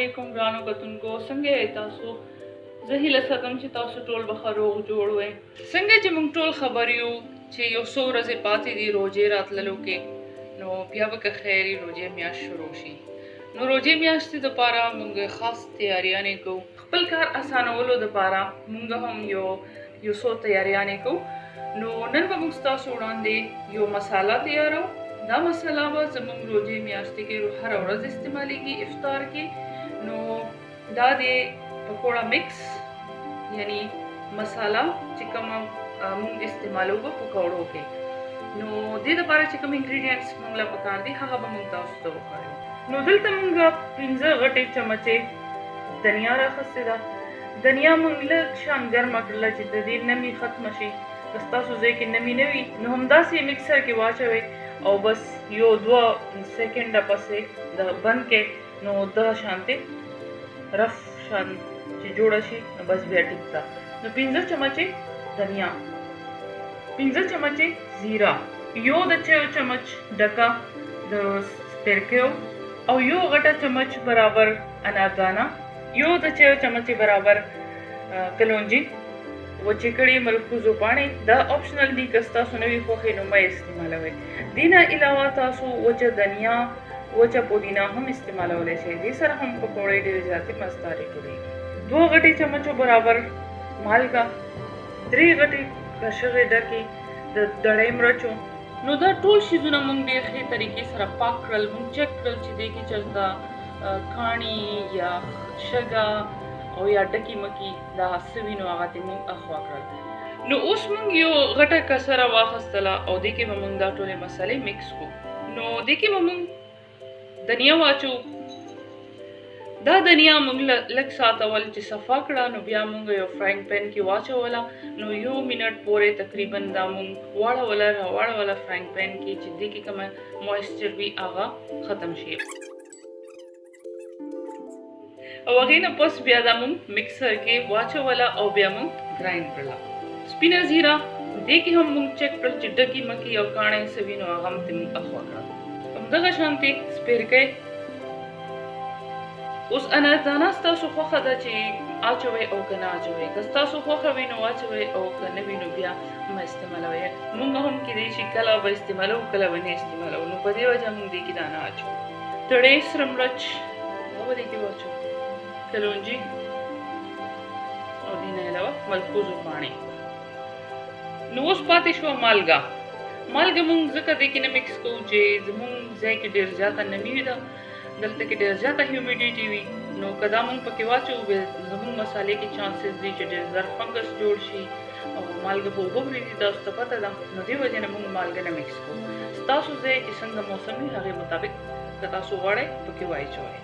علیکم ګرانو کتونکو، څنګه یې تاسو؟ زه هیله ساتم چې تاسو ټول به ښه روغ جوړ وئ. څنګه چې موږ ټول خبر یو چې یو څو ورځې پاتې دي روژې راتللو کې، نو بیا به که خیر روژې میاشت شروع شي. نو روژې میاشتې دپاره موږ خاص تیاریانې کوو. خپل کار اسانولو دپاره موږ هم یو څو تیاریانې کوو. نو نن به موږ ستاسو وړاندې یو مساله تیارو. دا مساله به زموږ روژې میاشتې کې هره ورځ استعمالیږي افطار کې. نو دا د پکوړه مکس یعنی مساله چې کومه موږ استعمالو په پکوړو کې. نو دې دپاره چې کوم انګریډینټس موږ له پکار دي هغه به موږ تاسو ته وښایو. نو دلته موږ 15 غټې چمچې دنیا راخیستې ده. دنیا موږ لږ شان ګرمه کړله چې د دې نمي ختمه شي. که ستاسو ځای کې نمي نه وي نو همداسې مکسر کې واچوئ او بس یو 2 سیکنډه پسې د بند کې نو دغه شانتې رف شان چې جوړه شي نو بس بیا ټیک ده. نو 15 چمچې دنیا، 15 چمچې زیره، یو د چایو چمچ ډکه د سپیرکیو او یو غټه چمچ برابر اناردانه، یو د چایو چمچې برابر کلونجي، وچې کړي ملکوزو پاڼې. دا آپشنل دي، که ستاسو نه وي خوښې نو مه استعمالوئ. دې نه علاوه تاسو وچه دنیا، وچه پودینه هم استعمالولی شئ. دې سره هم پکوړې ډېرې زیاتې مزدارې جوړېږي. 2 غټې چمچو برابر مالګه، 3 غټې کشغې ډکې د دړۍ مرچو. نو دا ټول شیزونه موږ ډېر ښې طریقې سره پاک کړل. موږ چک کړل چې دې کې چېرته کاڼي یا شګه او یا ډکې مکي دا څه وي نو هغه ترې موږ اخوا کړل. نو اوس موږ یو غټه کسره واخیستله او دې کې به موږ دا ټولې مسالې مکس کړو. نو دې کې به موږ دنیا واچو. دا دنیا موږ لږ ساعت اول چې صفا کړه نو بیا موږ یو فرینګ پین کې واچوله. نو 1 منټ پورې تقریبا دا موږ واړوله فرینګ پین کې چې دې کې کومه مویسچر وي هغه ختم شي. او هغې نه پس بیا دا موږ مکسر کې واچوله او بیا موږ ګرایند کړله. سپینه زیره دې کې هم موږ چک کړل چې ډکې مکي او کاڼی څه وي نو هغه هم ترې موږ اخوا کړل. همدغه شانتې سپیرکی. اوس اناردانه ستاسو خوښه ده چې اچوئ او که نه اچوئ. که ستاسو خوښه وي نو اچوئ او که نه وي نو بیا مه استعمالوئ. موږ هم کیدای شي کله به استعمالوو کله به نه استعمالوو. نو په دې وجه موږ دې کې دا نه اچوو. تړې سره مرچ دا به دې کې واچوو، کلونجي او دې نه علاوه ملکوزو پاڼې. نو اوس پاتې شوه مالګه. مالګه موږ ځکه دې کې نه مکس کوو چې زموږ ځای کې ډېر زیاته نمي وي، دلته کې ډېر زیاته هیومیډیټي وي. نو که دا موږ پکې واچوو بیا زموږ مسالې کې چانسز دي چې ډېر زر فنګس جوړ شي او مالګه به اوبه پرېږدي. تاسو ته پته ده. نو دې وجې نه موږ مالګه نه مکس کوو. ستاسو ځای چې څنګه موسم وي هغې مطابق که تاسو غواړئ پکې واچوئ.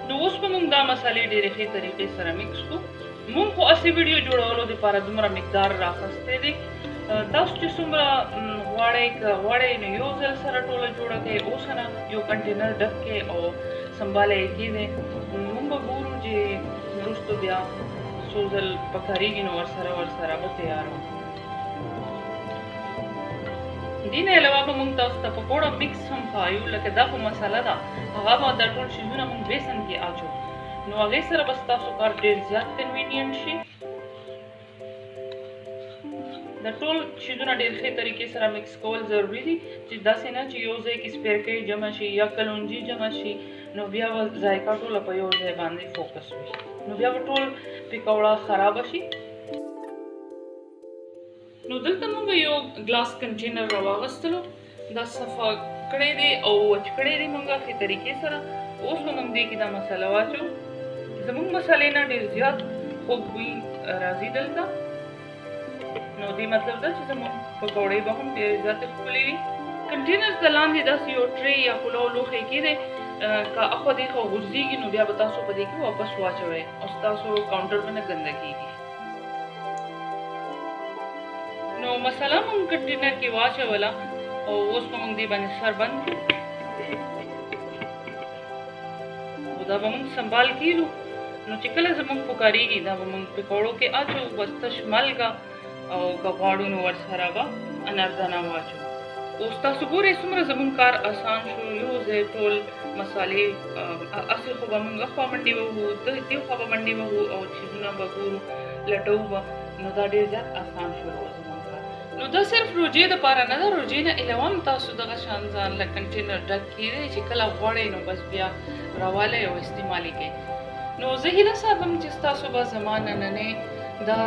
نو اوس به موږ دا مسالې ډېرې ښې طریقې سره مکس کړو. موږ خو اصلي ویډیو جوړولو دپاره دومره مقدار راخیستی دی. تاسو چې څومره غواړئ که غواړئ نو یو ځل سره ټوله جوړه کړئ. اوس نه یو کنټینر ډک کړئ او سنباله یې کېږدئ. موږ به ګورو چې وروستو بیا څو ځل پکارېږي نو ورسره به تیاروو. دې نه علاوه به موږ تاسو ته پکوړه مکس هم ښایو. لکه دا خو مساله ده، هغه به دا ټول شیزونه موږ بیسن کې اچو. نو هغې سره به ستاسو کار ډېر زیات کنوینینټ شي. دا ټول شیزونه ډېر ښې طریقې سره مکس کول ضروري دي چې داسې نه چې یو ځای کې سپیرکی جمع شي یا کلونجي جمع شي نو بیا به ذایقه ټوله په یو ځای باندې فوکس وي. نو بیا به ټول پکوړه خرابه شي. نو دلته موږ یو ګلاس کنټینر راواغستلو. دا صفا کړی دی او وچ کړی دی موږ ښې طریقې سره. اوس به موږ دې کې دا مساله واچو. زموږ مسالې نه ډېر زیات خوږ بوی راځي دلته. نو دې مطلب ده چې زموږ پکوړې به هم ډېرې زیاتې ښکلې وي. کنټینر ته لاندې داسې یو ټرې یا پلاو لوښی کېدی. که اخوا دېخوا غورځېږي نو بیا به تاسو په دې کې واپس واچوئ او ستاسو کاونټر به نه ګنده کېږي. نو مساله موږ کنټینر کې واچوله او اوس به موږ دې باندې سر بند کړو او دا به موږ سنبال کېږو. نو چې کله زموږ پکارېږي دا به موږ پکوړو کې اچو. بس تش مالګه او که غواړو نو ورسره به اناردانه واچو. اوس تاسو ګورئ څومره زموږ کار اسان شو. یو ځای ټول مسالې اصل خو به موږ خوا منډې وهو، دې خوا به منډې وهو او چیزونه به ګورو لټو به، نو دا ډېر زیات اسان شروع زموږ کار. نو دا صرف روجې دپاره نه ده، روجې نه علاوه هم تاسو دغه شان ځان له کنټینر ډک کیدی چې کله غواړئ نو بس بیا راوالی او استعمالي کړئ. نو زه هیله ساتم چې ستاسو به زما نننۍ دا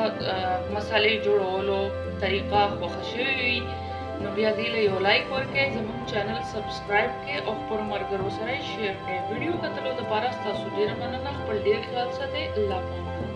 مسالې جوړولو طریقه خوښه شوې وي. نو بیا دې له یو لایک ورکړئ، زموږ چینل سبسکرایب کړئ او خپلو ملګرو سره یې شیر کړئ. ویډیو کتلو دپاره ستاسو ډېره مننه. خپل ډېر خیال ساتئ. الله پاک.